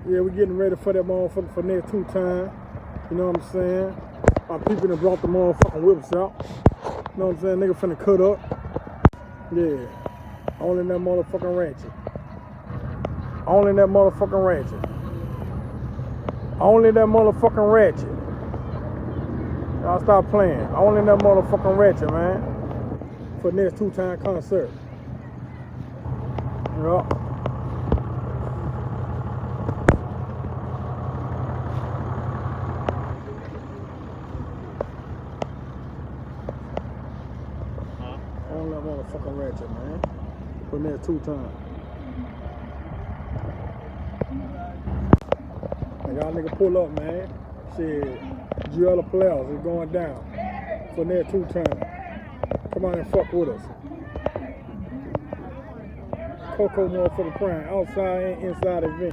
Yeah, we getting ready for that motherfucker for next 2 times. You know what I'm saying? Our people done brought the motherfucking whips out. You know what I'm saying? Nigga finna cut up. Yeah. Only that motherfucking Ratchet. Only that motherfucking Ratchet. Only that motherfucking Ratchet. Y'all stop playing. Only that motherfucking Ratchet, man. For next 2-time concert. Yup. Only that motherfucking Ratchet, man. For next 2 times. And y'all nigga pull up, man. Shit. Giella Players is going down. For next 2 times. Come on and fuck with us. Coco motherfucker crying outside and inside the event.